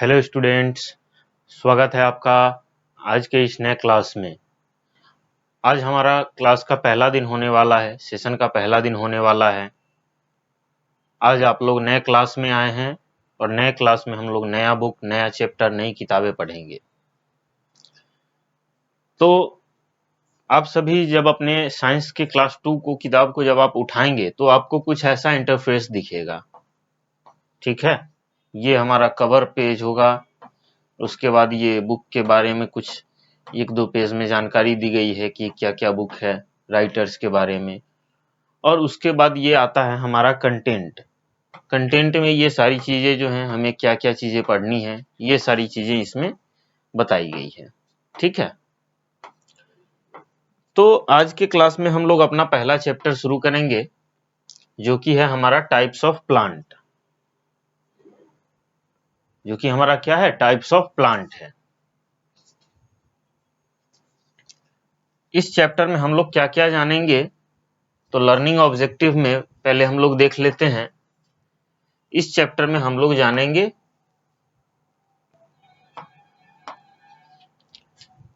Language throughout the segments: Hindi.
हेलो स्टूडेंट्स, स्वागत है आपका आज के इस नए क्लास में। आज हमारा क्लास का पहला दिन होने वाला है, सेशन का पहला दिन होने वाला है। आज आप लोग नए क्लास में आए हैं और नए क्लास में हम लोग नया बुक, नया चैप्टर, नई किताबें पढ़ेंगे। तो आप सभी जब अपने साइंस के क्लास 2 को किताब को जब आप उठाएंगे तो आपको कुछ ऐसा इंटरफेस दिखेगा। ठीक है, ये हमारा कवर पेज होगा। उसके बाद ये बुक के बारे में कुछ 1-2 पेज में जानकारी दी गई है कि क्या क्या बुक है, राइटर्स के बारे में। और उसके बाद ये आता है हमारा कंटेंट। कंटेंट में ये सारी चीजें जो हैं, हमें क्या क्या चीजें पढ़नी है, ये सारी चीजें इसमें बताई गई है। ठीक है, तो आज के क्लास में हम लोग अपना पहला चैप्टर शुरू करेंगे, जो कि है हमारा टाइप्स ऑफ प्लांट। जो कि हमारा क्या है, टाइप्स ऑफ प्लांट है। इस चैप्टर में हम लोग क्या क्या जानेंगे, तो लर्निंग ऑब्जेक्टिव में पहले हम लोग देख लेते हैं। इस चैप्टर में हम लोग जानेंगे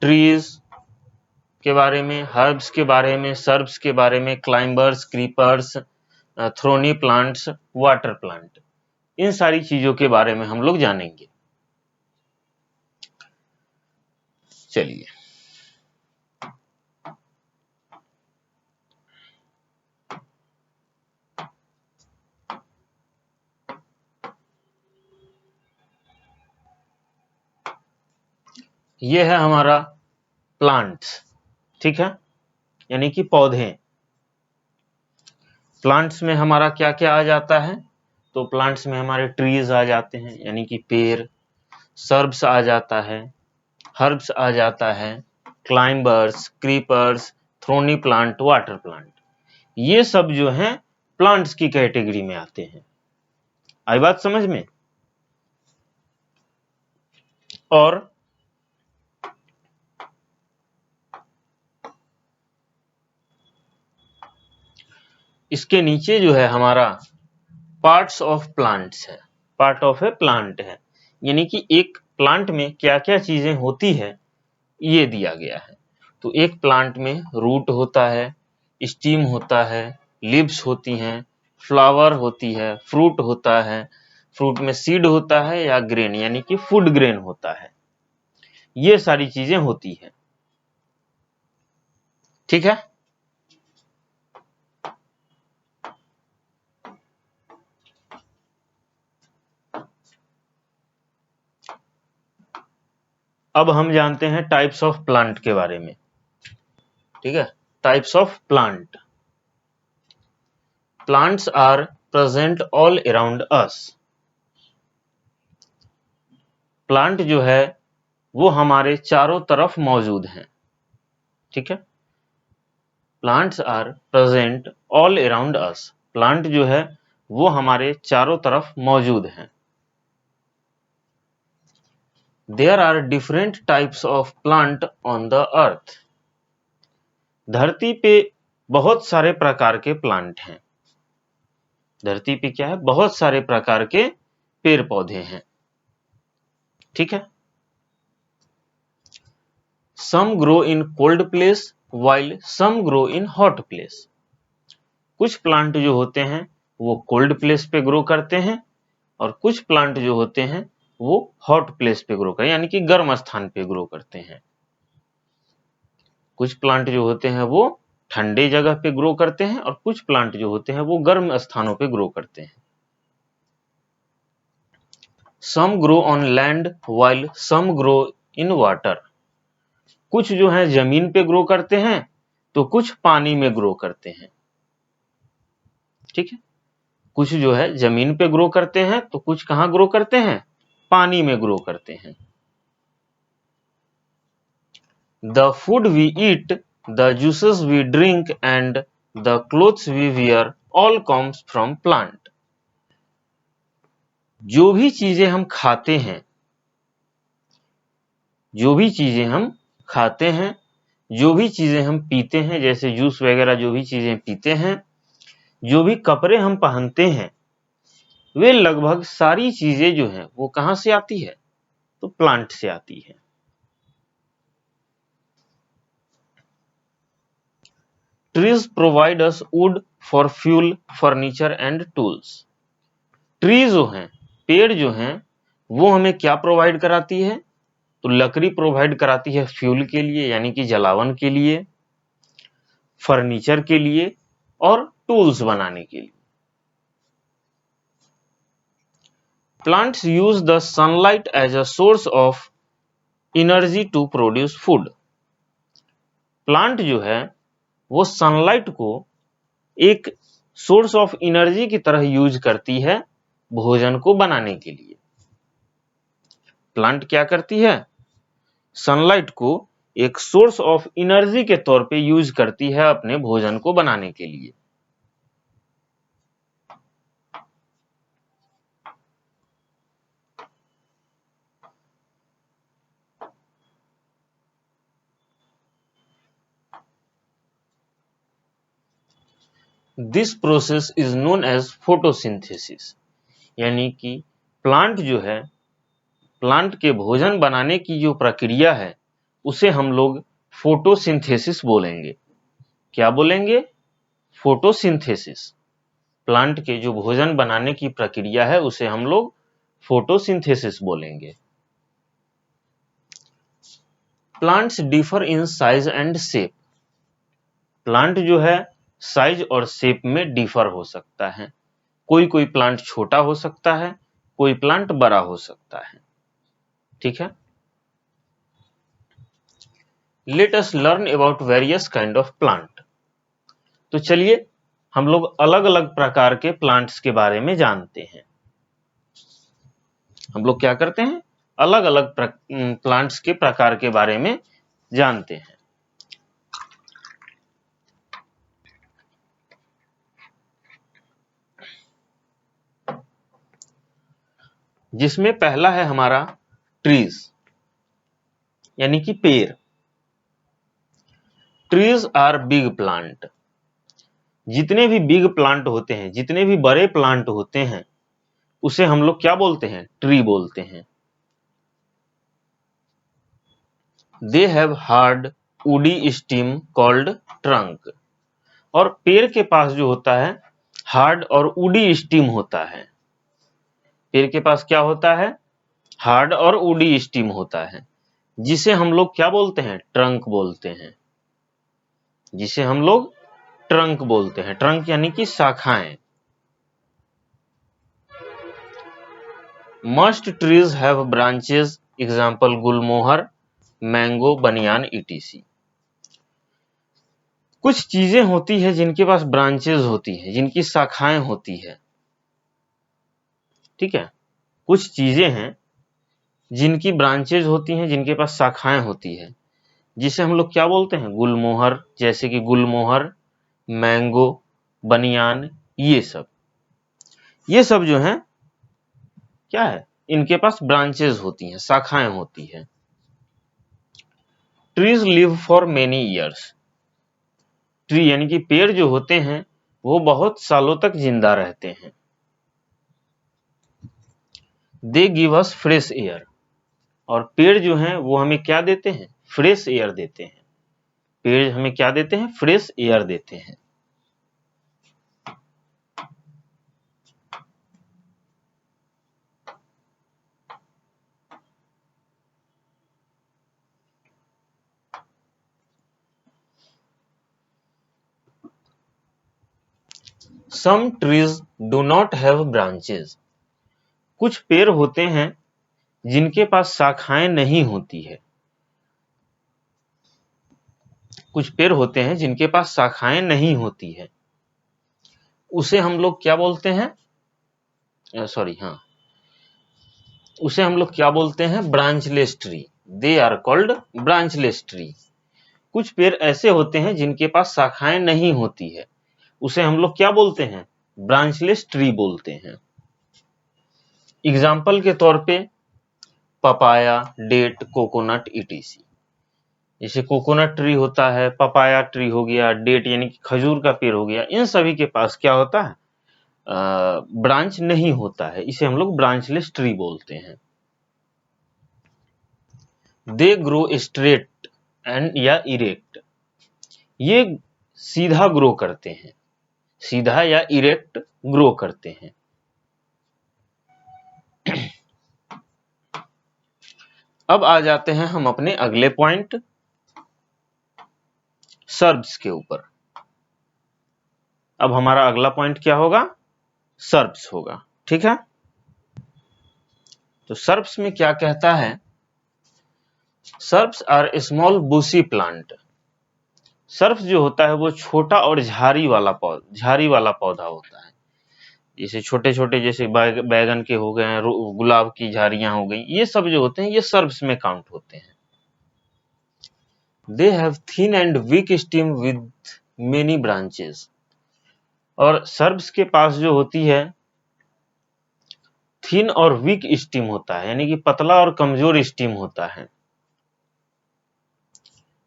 ट्रीज के बारे में, हर्ब्स के बारे में, सर्ब्स के बारे में, climbers, creepers, thorny plants, water plant, इन सारी चीजों के बारे में हम लोग जानेंगे। चलिए, ये है हमारा प्लांट्स। ठीक है, यानी कि पौधे। प्लांट्स में हमारा क्या क्या आ जाता है, तो प्लांट्स में हमारे ट्रीज आ जाते हैं, यानी कि पेड़। सर्ब्स आ जाता है, हर्ब्स आ जाता है, climbers, creepers, thorny plant, water plant, ये सब जो हैं प्लांट्स की कैटेगरी में आते हैं। आई बात समझ में? और इसके नीचे जो है हमारा पार्ट्स ऑफ प्लांट्स है। पार्ट ऑफ ए प्लांट है, यानी कि एक प्लांट में क्या क्या चीजें होती है ये दिया गया है। तो एक प्लांट में रूट होता है, स्टीम होता है, लीव्स होती हैं, फ्लावर होती है, फ्रूट होता है, फ्रूट में सीड होता है या ग्रेन, यानी कि फूड ग्रेन होता है। ये सारी चीजें होती है। ठीक है, अब हम जानते हैं टाइप्स ऑफ प्लांट के बारे में। ठीक है, types of plant. Plants are present all around us. Plant जो है वो हमारे चारों तरफ मौजूद हैं। ठीक है, plants are present all around us. Plant जो है वो हमारे चारों तरफ मौजूद हैं। There are different types of plant on the earth. धरती पे बहुत सारे प्रकार के प्लांट हैं। धरती पे क्या है, बहुत सारे प्रकार के पेड़ पौधे हैं। ठीक है, some grow in cold place while some grow in hot place. कुछ प्लांट जो होते हैं वो कोल्ड प्लेस पे ग्रो करते हैं, और कुछ प्लांट जो होते हैं वो हॉट प्लेस पे ग्रो करते हैं, यानी कि गर्म स्थान पे ग्रो करते हैं। कुछ प्लांट जो होते हैं वो ठंडे जगह पे ग्रो करते हैं, और कुछ प्लांट जो होते हैं वो गर्म स्थानों पे ग्रो करते हैं। Some grow on land while some grow in water. कुछ जो है जमीन पे ग्रो करते हैं, तो कुछ पानी में ग्रो करते हैं। ठीक है, कुछ जो है जमीन पे ग्रो करते हैं, तो कुछ कहां ग्रो करते हैं, पानी में ग्रो करते हैं। The food we eat, the juices we drink and the clothes we wear all comes from plant. जो भी चीजें हम खाते हैं, जो भी चीजें हम खाते हैं, जो भी चीजें हम पीते हैं, जैसे जूस वगैरह जो भी चीजें पीते हैं, जो भी कपड़े हम पहनते हैं, वे लगभग सारी चीजें जो हैं वो कहां से आती है, तो प्लांट से आती है। Trees provide us would for fuel, furniture and tools. Tree जो हैं, पेड़ जो हैं, वो हमें क्या प्रोवाइड कराती है? तो लकड़ी प्रोवाइड कराती है फ्यूल के लिए यानी कि जलावन के लिए, फर्नीचर के लिए और टूल्स बनाने के लिए। Plants use the sunlight as a source of energy to produce food. Plant जो है वो सनलाइट को एक सोर्स ऑफ एनर्जी की तरह यूज करती है भोजन को बनाने के लिए। प्लांट क्या करती है? सनलाइट को एक सोर्स ऑफ एनर्जी के तौर पे यूज करती है अपने भोजन को बनाने के लिए। This process is known as photosynthesis. यानी कि प्लांट जो है, प्लांट के भोजन बनाने की जो प्रक्रिया है उसे हम लोग फोटोसिंथेसिस बोलेंगे। क्या बोलेंगे? फोटोसिंथेसिस। प्लांट के जो भोजन बनाने की प्रक्रिया है उसे हम लोग फोटोसिंथेसिस बोलेंगे। Plants differ in size and shape. Plant जो है साइज और शेप में डिफर हो सकता है। कोई कोई प्लांट छोटा हो सकता है, कोई प्लांट बड़ा हो सकता है। ठीक है। Let us learn about various kind of plant. तो चलिए हम लोग अलग अलग प्रकार के प्लांट्स के बारे में जानते हैं। हम लोग क्या करते हैं? अलग अलग प्लांट्स के प्रकार के बारे में जानते हैं। जिसमें पहला है हमारा ट्रीज यानी कि पेड़। Trees are big plant. जितने भी बिग प्लांट होते हैं, जितने भी बड़े प्लांट होते हैं, उसे हम लोग क्या बोलते हैं? ट्री बोलते हैं। They have hard woody stem called trunk. और पेड़ के पास जो होता है हार्ड और वुडी स्टेम होता है। पेड़ के पास क्या होता है? हार्ड और वुडी स्टेम होता है, जिसे हम लोग क्या बोलते हैं? ट्रंक बोलते हैं। जिसे हम लोग ट्रंक बोलते हैं। ट्रंक यानी कि शाखाएं। Must trees have branches, example Gulmohar, mango, बनियान, ईटीसी। कुछ चीजें होती है जिनके पास ब्रांचेस होती है, जिनकी शाखाएं होती है। ठीक है। कुछ चीजें हैं जिनकी ब्रांचेज होती हैं, जिनके पास शाखाएं होती है, जिसे हम लोग क्या बोलते हैं? गुलमोहर। जैसे कि गुलमोहर, मैंगो, बनियान, ये सब जो हैं क्या है? इनके पास ब्रांचेज होती हैं, शाखाएं होती हैं। Trees live for many years. Tree यानी कि पेड़ जो होते हैं वो बहुत सालों तक जिंदा रहते हैं। They give us fresh air. और पेड़ जो हैं वो हमें क्या देते हैं? फ्रेश एयर देते हैं। पेड़ हमें क्या देते हैं? फ्रेश एयर देते हैं। Some trees do not have branches. कुछ पेड़ होते हैं जिनके पास शाखाएं नहीं होती है। कुछ पेड़ होते हैं जिनके पास शाखाएं नहीं होती है, उसे हम लोग क्या बोलते हैं? उसे हम लोग क्या बोलते हैं? Branchless tree. They are called branchless tree. कुछ पेड़ ऐसे होते हैं जिनके पास शाखाएं नहीं होती है, उसे हम लोग क्या बोलते हैं? ब्रांचलेस ट्री बोलते हैं। एग्जाम्पल के तौर पे पपाया, डेट, कोकोनट, ईटीसी। जैसे कोकोनट ट्री होता है, पपाया ट्री हो गया, डेट यानी कि खजूर का पेड़ हो गया, इन सभी के पास क्या होता है? ब्रांच नहीं होता है। इसे हम लोग ब्रांचलेस ट्री बोलते हैं। दे ग्रो स्ट्रेट एंड या इरेक्ट, ये सीधा ग्रो करते हैं, सीधा या इरेक्ट ग्रो करते हैं। अब आ जाते हैं हम अपने अगले पॉइंट सर्ब्स के ऊपर। अब हमारा अगला पॉइंट क्या होगा? सर्ब्स होगा, ठीक है। तो सर्ब्स में क्या कहता है? Shrubs are small bushy plant. Shrubs जो होता है वो छोटा और झाड़ी वाला पौधा होता है। जैसे छोटे छोटे जैसे बैगन के हो गए, गुलाब की झाड़ियां हो गई, ये सब जो होते हैं ये सर्ब्स में काउंट होते हैं। They have thin and week stem with many branches. और सर्ब्स के पास जो होती है थिन और वीक स्टेम होता है, यानी कि पतला और कमजोर स्टेम होता है।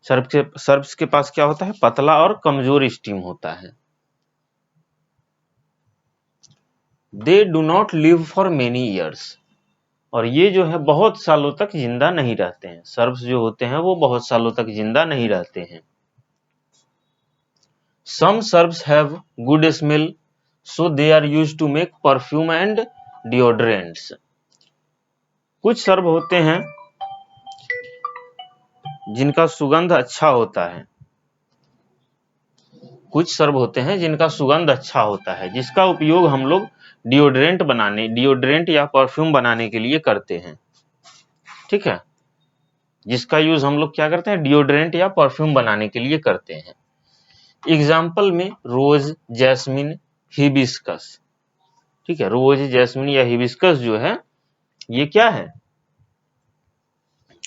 सर्ब्स के पास क्या होता है? पतला और कमजोर स्टेम होता है। They do not live for many years. और ये जो है बहुत सालों तक जिंदा नहीं रहते हैं। सर्ब्स जो होते हैं वो बहुत सालों तक जिंदा नहीं रहते हैं। Some herbs have good smell so they are used to make perfume and deodorants. कुछ सर्ब होते हैं जिनका सुगंध अच्छा होता है, कुछ सर्ब होते हैं जिनका सुगंध अच्छा होता है, जिसका उपयोग हम लोग डिओड्रेंट या परफ्यूम बनाने के लिए करते हैं, ठीक है। जिसका यूज हम लोग क्या करते हैं? डिओड्रेंट या परफ्यूम बनाने के लिए करते हैं। एग्जाम्पल में रोज, जैस्मिन, हिबिस्कस, ठीक है। रोज, जैस्मिन या हिबिस्कस जो है ये क्या है?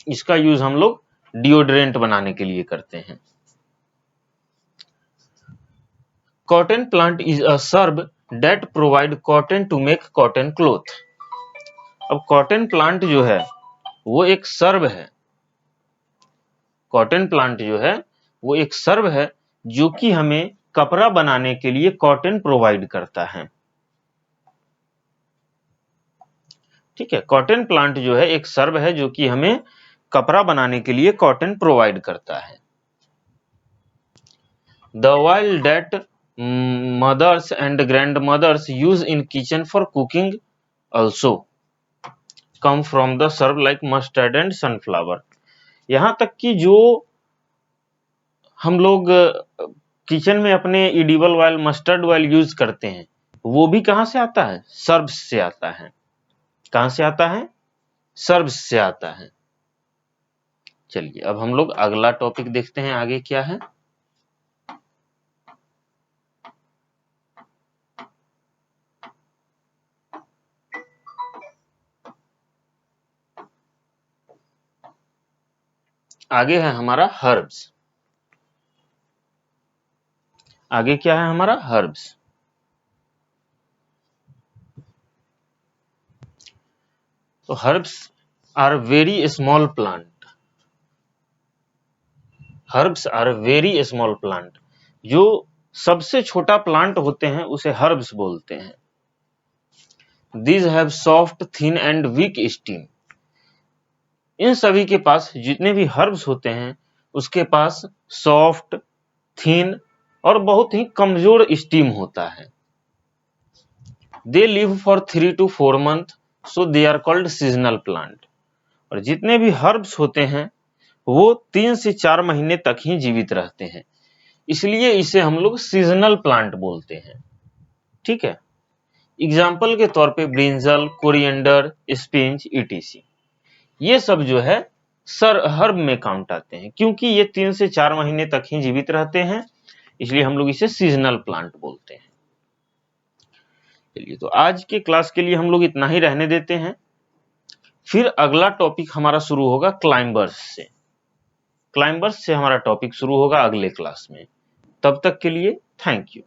इसका यूज हम लोग डिओड्रेंट बनाने के लिए करते हैं। Cotton plant is a shrub that provide cotton to make cotton cloth. अब कॉटन प्लांट जो है वो एक सर्ब है। कॉटन प्लांट जो है वो एक सर्ब है जो कि हमें कपड़ा बनाने के लिए कॉटन प्रोवाइड करता है, ठीक है। कॉटन प्लांट जो है एक सर्ब है जो कि हमें कपड़ा बनाने के लिए कॉटन प्रोवाइड करता है। The oil that mothers and grandmothers use in kitchen for cooking also come from the serb like mustard and sunflower। यहां तक कि जो हम लोग किचन में अपने edible oil, mustard oil use करते हैं वो भी कहां से आता है? सर्ब्स से आता है। कहां से आता है? सर्ब्स से आता है। चलिए अब हम लोग अगला टॉपिक देखते हैं आगे क्या है। आगे है हमारा हर्ब्स। आगे क्या है हमारा? हर्ब्स। तो herbs are very small plant. Herbs are very small plant. जो सबसे छोटा प्लांट होते हैं उसे हर्ब्स बोलते हैं। These have soft, thin and weak stem। इन सभी के पास, जितने भी हर्ब्स होते हैं उसके पास सॉफ्ट, थिन और बहुत ही कमजोर स्टीम होता है। They live for 3 to 4 month so they are called seasonal plant. और जितने भी हर्ब्स होते हैं वो 3 से 4 महीने तक ही जीवित रहते हैं, इसलिए इसे हम लोग सीजनल प्लांट बोलते हैं, ठीक है। एग्जाम्पल के तौर पे ब्रिंजल, कोरिएंडर, स्पिंच, ईटीसी, ये सब जो है हर्ब में काउंट आते हैं। क्योंकि ये 3 से 4 महीने तक ही जीवित रहते हैं इसलिए हम लोग इसे सीजनल प्लांट बोलते हैं। चलिए तो आज के क्लास के लिए हम लोग इतना ही रहने देते हैं। फिर अगला टॉपिक हमारा शुरू होगा क्लाइंबर्स से। क्लाइंबर्स से हमारा टॉपिक शुरू होगा अगले क्लास में। तब तक के लिए थैंक यू।